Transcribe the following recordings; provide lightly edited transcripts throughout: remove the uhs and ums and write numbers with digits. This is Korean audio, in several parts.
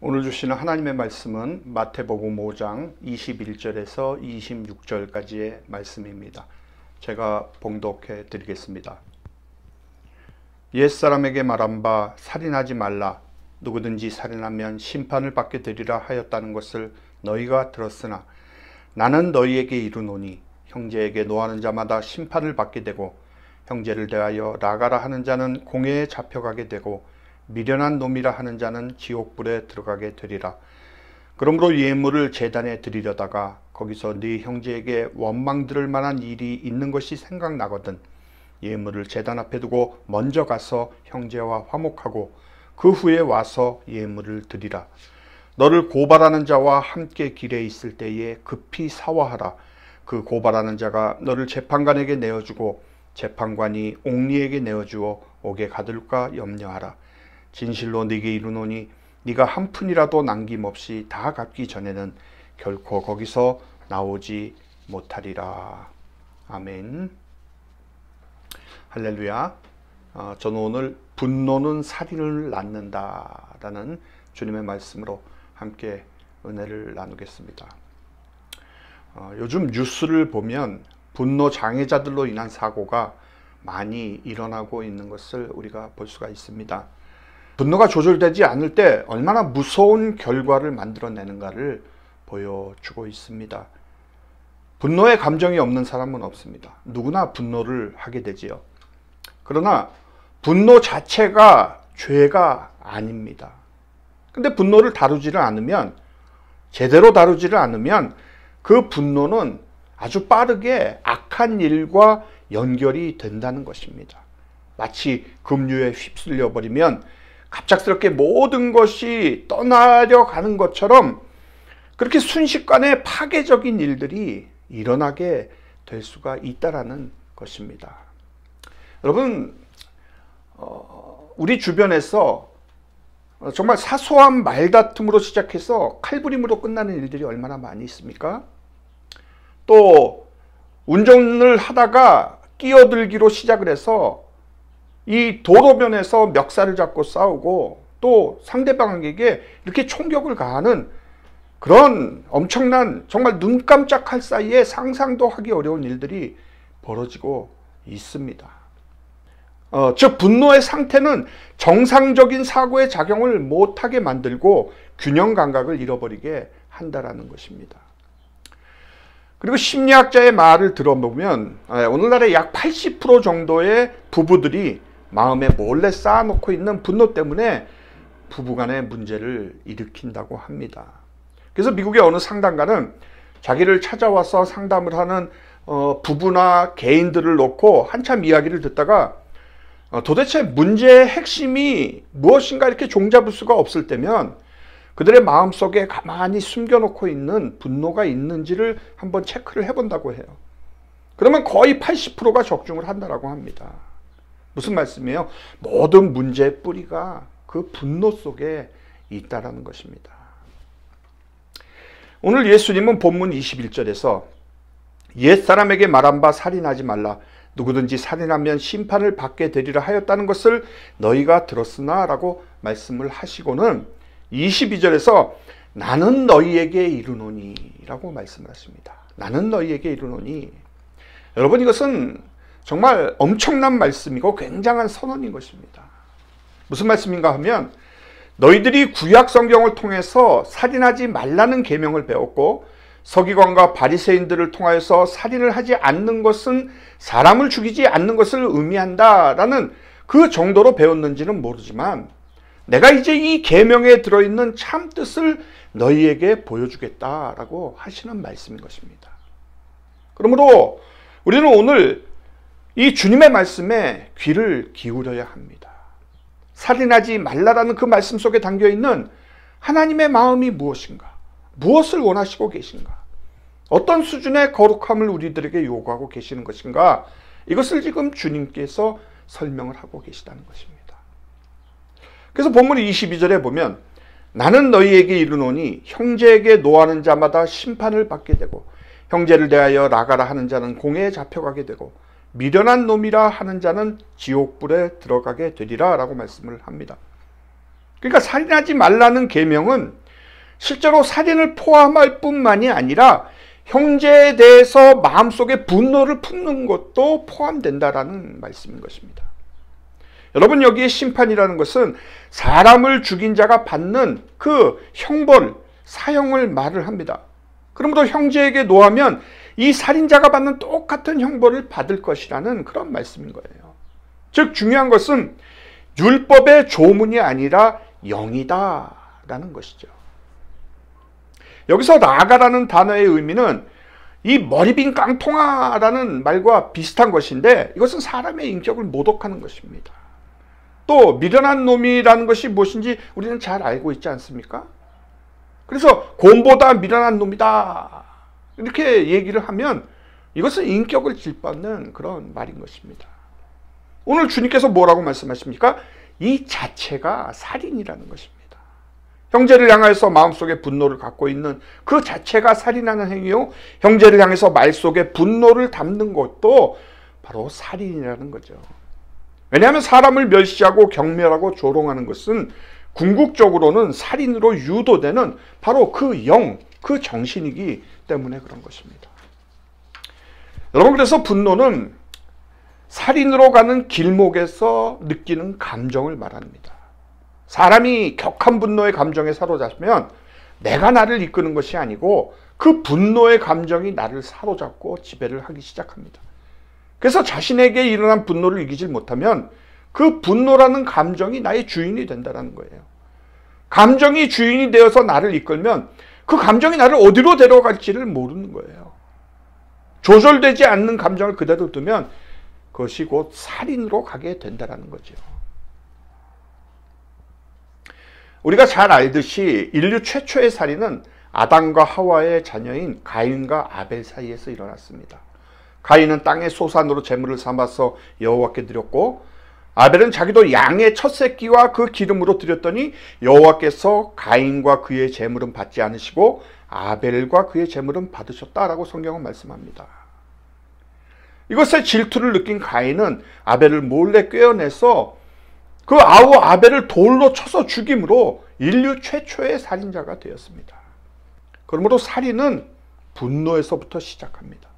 오늘 주시는 하나님의 말씀은 마태복음 5장 21절에서 26절까지의 말씀입니다. 제가 봉독해 드리겠습니다. 옛사람에게 말한 바 살인하지 말라. 누구든지 살인하면 심판을 받게 되리라 하였다는 것을 너희가 들었으나 나는 너희에게 이르노니 형제에게 노하는 자마다 심판을 받게 되고 형제를 대하여 나가라 하는 자는 공회에 잡혀가게 되고 미련한 놈이라 하는 자는 지옥불에 들어가게 되리라. 그러므로 예물을 제단에 드리려다가 거기서 네 형제에게 원망 들을 만한 일이 있는 것이 생각나거든 예물을 제단 앞에 두고 먼저 가서 형제와 화목하고 그 후에 와서 예물을 드리라. 너를 고발하는 자와 함께 길에 있을 때에 급히 사화하라. 그 고발하는 자가 너를 재판관에게 내어주고 재판관이 옥리에게 내어주어 옥에 가둘까 염려하라. 진실로 네게 이르노니 네가 한 푼이라도 남김없이 다 갚기 전에는 결코 거기서 나오지 못하리라. 아멘. 할렐루야. 저는 오늘 분노는 살인을 낳는다라는 주님의 말씀으로 함께 은혜를 나누겠습니다. 요즘 뉴스를 보면 분노 장애자들로 인한 사고가 많이 일어나고 있는 것을 우리가 볼 수가 있습니다. 분노가 조절되지 않을 때 얼마나 무서운 결과를 만들어내는가를 보여주고 있습니다. 분노의 감정이 없는 사람은 없습니다. 누구나 분노를 하게 되지요. 그러나 분노 자체가 죄가 아닙니다. 근데 분노를 다루지를 않으면, 제대로 다루지를 않으면 그 분노는 아주 빠르게 악한 일과 연결이 된다는 것입니다. 마치 급류에 휩쓸려 버리면 갑작스럽게 모든 것이 떠나려 가는 것처럼 그렇게 순식간에 파괴적인 일들이 일어나게 될 수가 있다라는 것입니다. 여러분, 우리 주변에서 정말 사소한 말다툼으로 시작해서 칼부림으로 끝나는 일들이 얼마나 많이 있습니까? 또 운전을 하다가 끼어들기로 시작을 해서 이 도로변에서 멱살을 잡고 싸우고 또 상대방에게 이렇게 총격을 가하는 그런 엄청난, 정말 눈 깜짝할 사이에 상상도 하기 어려운 일들이 벌어지고 있습니다. 즉 분노의 상태는 정상적인 사고의 작용을 못하게 만들고 균형 감각을 잃어버리게 한다라는 것입니다. 그리고 심리학자의 말을 들어보면 오늘날의 약 80% 정도의 부부들이 마음에 몰래 쌓아놓고 있는 분노 때문에 부부간의 문제를 일으킨다고 합니다. 그래서 미국의 어느 상담가는 자기를 찾아와서 상담을 하는 부부나 개인들을 놓고 한참 이야기를 듣다가 도대체 문제의 핵심이 무엇인가 이렇게 종잡을 수가 없을 때면 그들의 마음속에 가만히 숨겨놓고 있는 분노가 있는지를 한번 체크를 해본다고 해요. 그러면 거의 80%가 적중을 한다고 합니다. 무슨 말씀이에요? 모든 문제의 뿌리가 그 분노 속에 있다는 것입니다. 오늘 예수님은 본문 21절에서 옛사람에게 말한 바 살인하지 말라. 누구든지 살인하면 심판을 받게 되리라 하였다는 것을 너희가 들었으나 라고 말씀을 하시고는 22절에서 나는 너희에게 이르노니 라고 말씀을 하십니다. 나는 너희에게 이르노니. 여러분, 이것은 정말 엄청난 말씀이고 굉장한 선언인 것입니다. 무슨 말씀인가 하면 너희들이 구약 성경을 통해서 살인하지 말라는 계명을 배웠고 서기관과 바리새인들을 통하여서 살인을 하지 않는 것은 사람을 죽이지 않는 것을 의미한다라는 그 정도로 배웠는지는 모르지만 내가 이제 이 계명에 들어있는 참 뜻을 너희에게 보여주겠다라고 하시는 말씀인 것입니다. 그러므로 우리는 오늘 이 주님의 말씀에 귀를 기울여야 합니다. 살인하지 말라라는 그 말씀 속에 담겨있는 하나님의 마음이 무엇인가? 무엇을 원하시고 계신가? 어떤 수준의 거룩함을 우리들에게 요구하고 계시는 것인가? 이것을 지금 주님께서 설명을 하고 계시다는 것입니다. 그래서 본문 22절에 보면 나는 너희에게 이르노니 형제에게 노하는 자마다 심판을 받게 되고 형제를 대하여 나가라 하는 자는 공회에 잡혀가게 되고 미련한 놈이라 하는 자는 지옥불에 들어가게 되리라 라고 말씀을 합니다. 그러니까 살인하지 말라는 계명은 실제로 살인을 포함할 뿐만이 아니라 형제에 대해서 마음속에 분노를 품는 것도 포함된다라는 말씀인 것입니다. 여러분, 여기에 심판이라는 것은 사람을 죽인 자가 받는 그 형벌, 사형을 말을 합니다. 그러므로 형제에게 노하면 이 살인자가 받는 똑같은 형벌을 받을 것이라는 그런 말씀인 거예요. 즉 중요한 것은 율법의 조문이 아니라 영이다라는 것이죠. 여기서 나아가라는 단어의 의미는 이 머리 빈 깡통아라는 말과 비슷한 것인데, 이것은 사람의 인격을 모독하는 것입니다. 또 미련한 놈이라는 것이 무엇인지 우리는 잘 알고 있지 않습니까? 그래서 곰보다 미련한 놈이다 이렇게 얘기를 하면 이것은 인격을 짓밟는 그런 말인 것입니다. 오늘 주님께서 뭐라고 말씀하십니까? 이 자체가 살인이라는 것입니다. 형제를 향해서 마음속에 분노를 갖고 있는 그 자체가 살인하는 행위요, 형제를 향해서 말속에 분노를 담는 것도 바로 살인이라는 거죠. 왜냐하면 사람을 멸시하고 경멸하고 조롱하는 것은 궁극적으로는 살인으로 유도되는 바로 그 영, 그 정신이기 때문에 그런 것입니다. 여러분, 그래서 분노는 살인으로 가는 길목에서 느끼는 감정을 말합니다. 사람이 격한 분노의 감정에 사로잡히면 내가 나를 이끄는 것이 아니고 그 분노의 감정이 나를 사로잡고 지배를 하기 시작합니다. 그래서 자신에게 일어난 분노를 이기지 못하면 그 분노라는 감정이 나의 주인이 된다는 거예요. 감정이 주인이 되어서 나를 이끌면 그 감정이 나를 어디로 데려갈지를 모르는 거예요. 조절되지 않는 감정을 그대로 두면 그것이 곧 살인으로 가게 된다는 거죠. 우리가 잘 알듯이 인류 최초의 살인은 아담과 하와의 자녀인 가인과 아벨 사이에서 일어났습니다. 가인은 땅의 소산으로 제물을 삼아서 여호와께 드렸고, 아벨은 자기도 양의 첫 새끼와 그 기름으로 드렸더니 여호와께서 가인과 그의 제물은 받지 않으시고 아벨과 그의 제물은 받으셨다라고 성경은 말씀합니다. 이것에 질투를 느낀 가인은 아벨을 몰래 꿰어내서 그 아우 아벨을 돌로 쳐서 죽임으로 인류 최초의 살인자가 되었습니다. 그러므로 살인은 분노에서부터 시작합니다.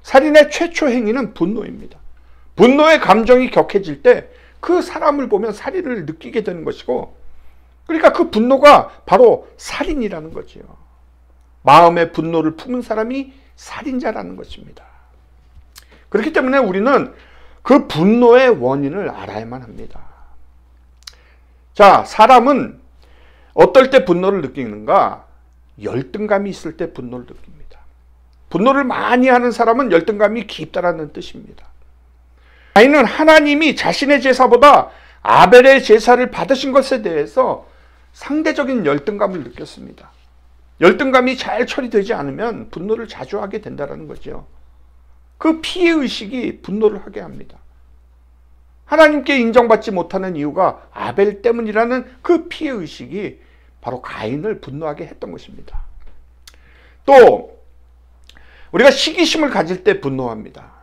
살인의 최초 행위는 분노입니다. 분노의 감정이 격해질 때 그 사람을 보면 살인을 느끼게 되는 것이고, 그러니까 그 분노가 바로 살인이라는 거지요. 마음의 분노를 품은 사람이 살인자라는 것입니다. 그렇기 때문에 우리는 그 분노의 원인을 알아야만 합니다. 자, 사람은 어떨 때 분노를 느끼는가? 열등감이 있을 때 분노를 느낍니다. 분노를 많이 하는 사람은 열등감이 깊다라는 뜻입니다. 가인은 하나님이 자신의 제사보다 아벨의 제사를 받으신 것에 대해서 상대적인 열등감을 느꼈습니다. 열등감이 잘 처리되지 않으면 분노를 자주 하게 된다는 거죠. 그 피해의식이 분노를 하게 합니다. 하나님께 인정받지 못하는 이유가 아벨 때문이라는 그 피해의식이 바로 가인을 분노하게 했던 것입니다. 또 우리가 시기심을 가질 때 분노합니다.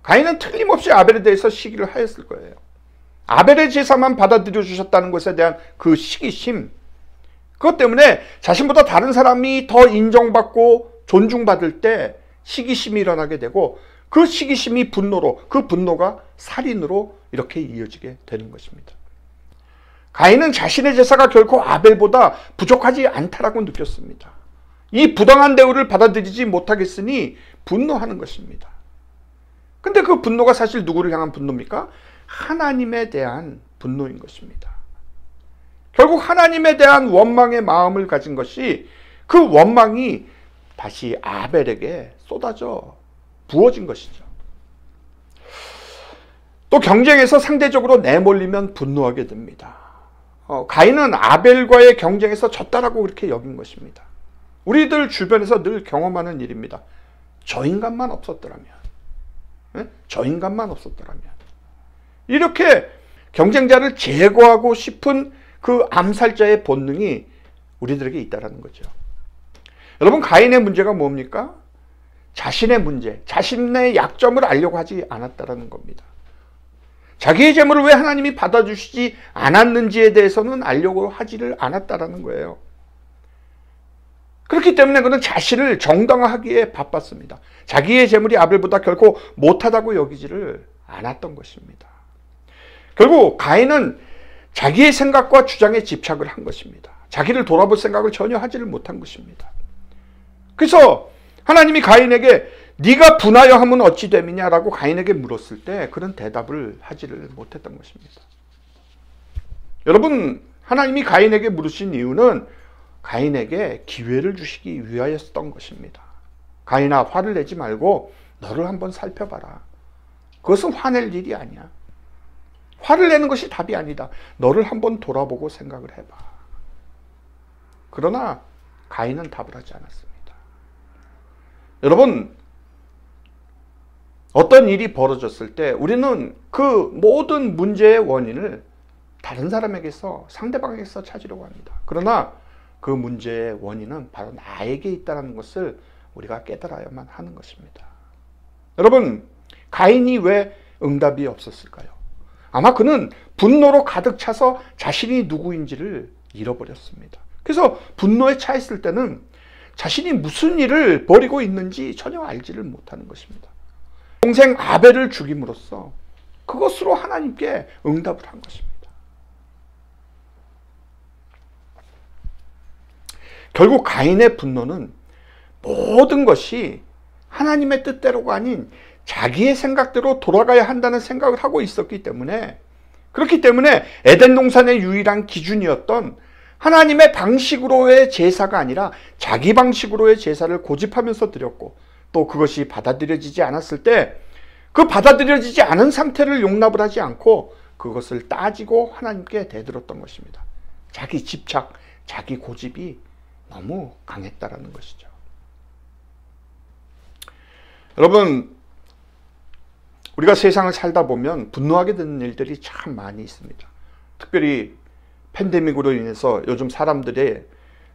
가인은 틀림없이 아벨에 대해서 시기를 하였을 거예요. 아벨의 제사만 받아들여 주셨다는 것에 대한 그 시기심, 그것 때문에 자신보다 다른 사람이 더 인정받고 존중받을 때 시기심이 일어나게 되고, 그 시기심이 분노로, 그 분노가 살인으로 이렇게 이어지게 되는 것입니다. 가인은 자신의 제사가 결코 아벨보다 부족하지 않다라고 느꼈습니다. 이 부당한 대우를 받아들이지 못하겠으니 분노하는 것입니다. 근데 그 분노가 사실 누구를 향한 분노입니까? 하나님에 대한 분노인 것입니다. 결국 하나님에 대한 원망의 마음을 가진 것이, 그 원망이 다시 아벨에게 쏟아져 부어진 것이죠. 또 경쟁에서 상대적으로 내몰리면 분노하게 됩니다. 가인은 아벨과의 경쟁에서 졌다라고 그렇게 여긴 것입니다. 우리들 주변에서 늘 경험하는 일입니다. 저 인간만 없었더라면, 저 인간만 없었더라면, 이렇게 경쟁자를 제거하고 싶은 그 암살자의 본능이 우리들에게 있다는 거죠. 여러분, 가인의 문제가 뭡니까? 자신의 문제, 자신의 약점을 알려고 하지 않았다는 겁니다. 자기의 재물을 왜 하나님이 받아주시지 않았는지에 대해서는 알려고 하지를 않았다라는 거예요. 그렇기 때문에 그는 자신을 정당화하기에 바빴습니다. 자기의 재물이 아벨보다 결코 못하다고 여기지를 않았던 것입니다. 결국 가인은 자기의 생각과 주장에 집착을 한 것입니다. 자기를 돌아볼 생각을 전혀 하지를 못한 것입니다. 그래서 하나님이 가인에게 네가 분하여 하면 어찌 됨이냐라고 가인에게 물었을 때 그는 대답을 하지를 못했던 것입니다. 여러분, 하나님이 가인에게 물으신 이유는 가인에게 기회를 주시기 위하였던 것입니다. 가인아, 화를 내지 말고 너를 한번 살펴봐라. 그것은 화낼 일이 아니야. 화를 내는 것이 답이 아니다. 너를 한번 돌아보고 생각을 해봐. 그러나 가인은 답을 하지 않았습니다. 여러분, 어떤 일이 벌어졌을 때 우리는 그 모든 문제의 원인을 다른 사람에게서, 상대방에게서 찾으려고 합니다. 그러나 그 문제의 원인은 바로 나에게 있다는 것을 우리가 깨달아야만 하는 것입니다. 여러분, 가인이 왜 응답이 없었을까요? 아마 그는 분노로 가득 차서 자신이 누구인지를 잃어버렸습니다. 그래서 분노에 차 있을 때는 자신이 무슨 일을 벌이고 있는지 전혀 알지를 못하는 것입니다. 동생 아벨을 죽임으로써 그것으로 하나님께 응답을 한 것입니다. 결국 가인의 분노는 모든 것이 하나님의 뜻대로가 아닌 자기의 생각대로 돌아가야 한다는 생각을 하고 있었기 때문에, 그렇기 때문에 에덴 동산의 유일한 기준이었던 하나님의 방식으로의 제사가 아니라 자기 방식으로의 제사를 고집하면서 드렸고, 또 그것이 받아들여지지 않았을 때 그 받아들여지지 않은 상태를 용납을 하지 않고 그것을 따지고 하나님께 대들었던 것입니다. 자기 집착, 자기 고집이 너무 강했다라는 것이죠. 여러분, 우리가 세상을 살다 보면 분노하게 되는 일들이 참 많이 있습니다. 특별히 팬데믹으로 인해서 요즘 사람들의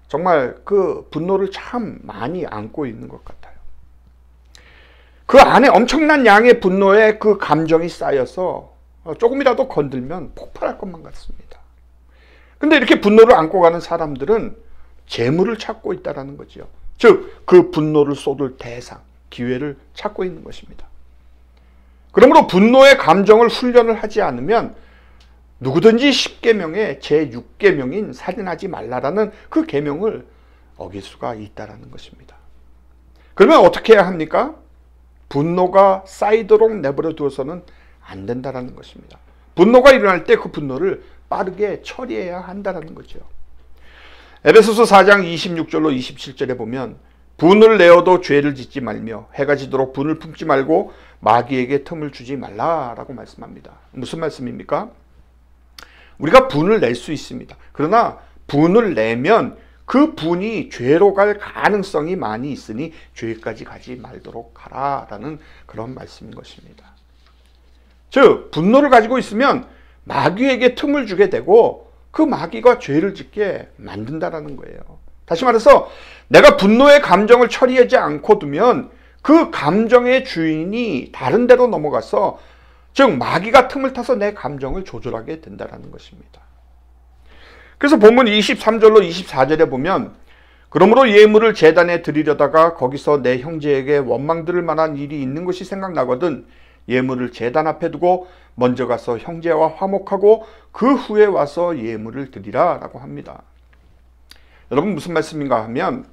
정말 그 분노를 참 많이 안고 있는 것 같아요. 그 안에 엄청난 양의 분노에 그 감정이 쌓여서 조금이라도 건들면 폭발할 것만 같습니다. 근데 이렇게 분노를 안고 가는 사람들은 재물을 찾고 있다는 거죠. 즉, 그 분노를 쏟을 대상, 기회를 찾고 있는 것입니다. 그러므로 분노의 감정을 훈련을 하지 않으면 누구든지 10계명의 제6계명인 살인하지 말라라는 그 계명을 어길 수가 있다는 것입니다. 그러면 어떻게 해야 합니까? 분노가 쌓이도록 내버려 두어서는 안 된다는 것입니다. 분노가 일어날 때 그 분노를 빠르게 처리해야 한다는 거죠. 에베소서 4장 26절로 27절에 보면 분을 내어도 죄를 짓지 말며 해가 지도록 분을 품지 말고 마귀에게 틈을 주지 말라라고 말씀합니다. 무슨 말씀입니까? 우리가 분을 낼 수 있습니다. 그러나 분을 내면 그 분이 죄로 갈 가능성이 많이 있으니 죄까지 가지 말도록 하라라는 그런 말씀인 것입니다. 즉, 분노를 가지고 있으면 마귀에게 틈을 주게 되고 그 마귀가 죄를 짓게 만든다라는 거예요. 다시 말해서 내가 분노의 감정을 처리하지 않고 두면 그 감정의 주인이 다른 데로 넘어가서, 즉 마귀가 틈을 타서 내 감정을 조절하게 된다는 것입니다. 그래서 본문 23절로 24절에 보면 그러므로 예물을 제단에 드리려다가 거기서 내 형제에게 원망 들을 만한 일이 있는 것이 생각나거든 예물을 제단 앞에 두고 먼저 가서 형제와 화목하고 그 후에 와서 예물을 드리라 라고 합니다. 여러분, 무슨 말씀인가 하면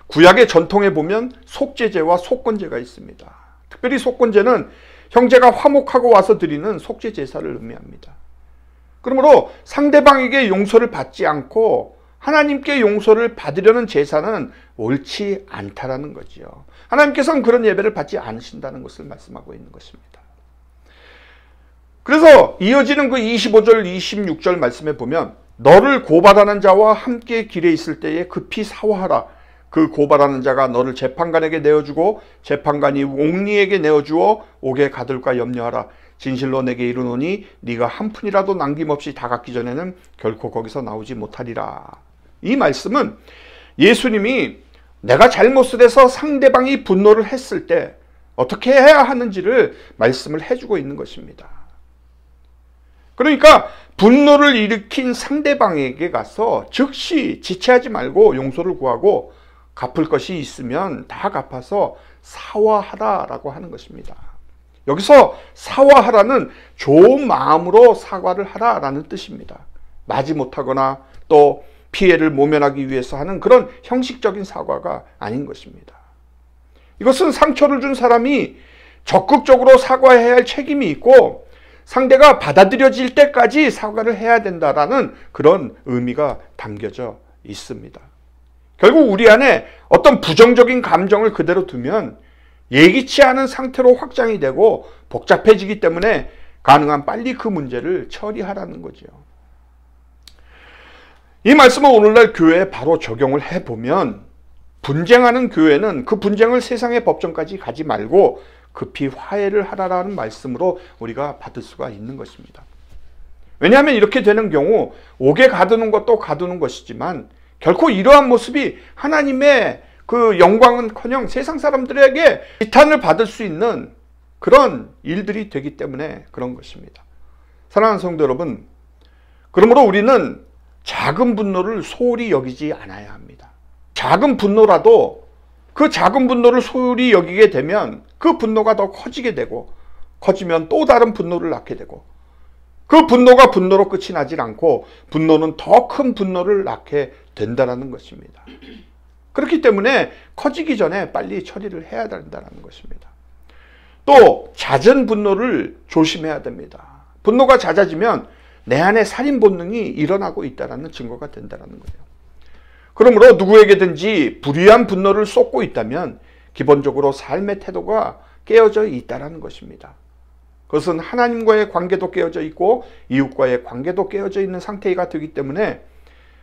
구약의 전통에 보면 속죄제와 속건제가 있습니다. 특별히 속건제는 형제가 화목하고 와서 드리는 속죄 제사를 의미합니다. 그러므로 상대방에게 용서를 받지 않고 하나님께 용서를 받으려는 제사는 옳지 않다라는 거지요. 하나님께서는 그런 예배를 받지 않으신다는 것을 말씀하고 있는 것입니다. 그래서 이어지는 그 25절, 26절 말씀에 보면 너를 고발하는 자와 함께 길에 있을 때에 급히 사화하라. 그 고발하는 자가 너를 재판관에게 내어주고 재판관이 옥리에게 내어주어 옥에 가둘까 염려하라. 진실로 내게 이르노니 네가 한 푼이라도 남김없이 다 갚기 전에는 결코 거기서 나오지 못하리라. 이 말씀은 예수님이 내가 잘못을 해서 상대방이 분노를 했을 때 어떻게 해야 하는지를 말씀을 해주고 있는 것입니다. 그러니까 분노를 일으킨 상대방에게 가서 즉시 지체하지 말고 용서를 구하고 갚을 것이 있으면 다 갚아서 사과하라라고 하는 것입니다. 여기서 사과하라는 좋은 마음으로 사과를 하라라는 뜻입니다. 마지 못하거나 또 피해를 모면하기 위해서 하는 그런 형식적인 사과가 아닌 것입니다. 이것은 상처를 준 사람이 적극적으로 사과해야 할 책임이 있고 상대가 받아들여질 때까지 사과를 해야 된다라는 그런 의미가 담겨져 있습니다. 결국 우리 안에 어떤 부정적인 감정을 그대로 두면 예기치 않은 상태로 확장이 되고 복잡해지기 때문에 가능한 빨리 그 문제를 처리하라는 거죠. 이 말씀을 오늘날 교회에 바로 적용을 해보면 분쟁하는 교회는 그 분쟁을 세상의 법정까지 가지 말고 급히 화해를 하라라는 말씀으로 우리가 받을 수가 있는 것입니다. 왜냐하면 이렇게 되는 경우 옥에 가두는 것도 가두는 것이지만 결코 이러한 모습이 하나님의 그 영광은커녕 세상 사람들에게 비탄을 받을 수 있는 그런 일들이 되기 때문에 그런 것입니다. 사랑하는 성도 여러분, 그러므로 우리는 작은 분노를 소홀히 여기지 않아야 합니다. 작은 분노라도 그 작은 분노를 소홀히 여기게 되면 그 분노가 더 커지게 되고 커지면 또 다른 분노를 낳게 되고 그 분노가 분노로 끝이 나질 않고 분노는 더 큰 분노를 낳게 된다는 것입니다. 그렇기 때문에 커지기 전에 빨리 처리를 해야 된다는 것입니다. 또 잦은 분노를 조심해야 됩니다. 분노가 잦아지면 내 안에 살인 본능이 일어나고 있다는 증거가 된다는 거예요. 그러므로 누구에게든지 불의한 분노를 쏟고 있다면 기본적으로 삶의 태도가 깨어져 있다는 것입니다. 그것은 하나님과의 관계도 깨어져 있고 이웃과의 관계도 깨어져 있는 상태가 되기 때문에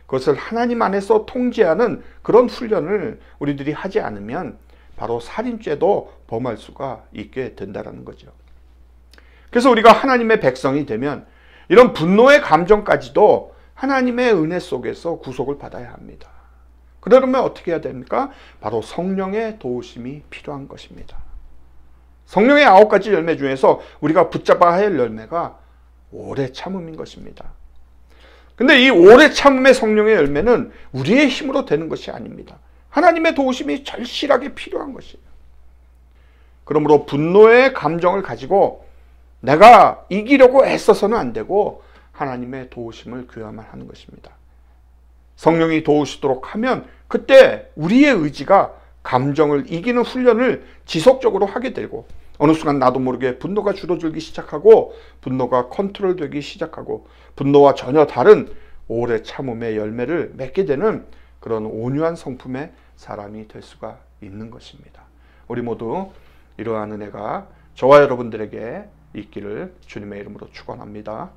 그것을 하나님 안에서 통제하는 그런 훈련을 우리들이 하지 않으면 바로 살인죄도 범할 수가 있게 된다는 거죠. 그래서 우리가 하나님의 백성이 되면 이런 분노의 감정까지도 하나님의 은혜 속에서 구속을 받아야 합니다. 그러려면 어떻게 해야 됩니까? 바로 성령의 도우심이 필요한 것입니다. 성령의 9가지 열매 중에서 우리가 붙잡아야 할 열매가 오래 참음인 것입니다. 근데 이 오래 참음의 성령의 열매는 우리의 힘으로 되는 것이 아닙니다. 하나님의 도우심이 절실하게 필요한 것이에요. 그러므로 분노의 감정을 가지고 내가 이기려고 애써서는 안 되고 하나님의 도우심을 구해야만 하는 것입니다. 성령이 도우시도록 하면 그때 우리의 의지가 감정을 이기는 훈련을 지속적으로 하게 되고 어느 순간 나도 모르게 분노가 줄어들기 시작하고 분노가 컨트롤되기 시작하고 분노와 전혀 다른 오래 참음의 열매를 맺게 되는 그런 온유한 성품의 사람이 될 수가 있는 것입니다. 우리 모두 이러한 은혜가 저와 여러분들에게 있기를 주님의 이름으로 축원합니다.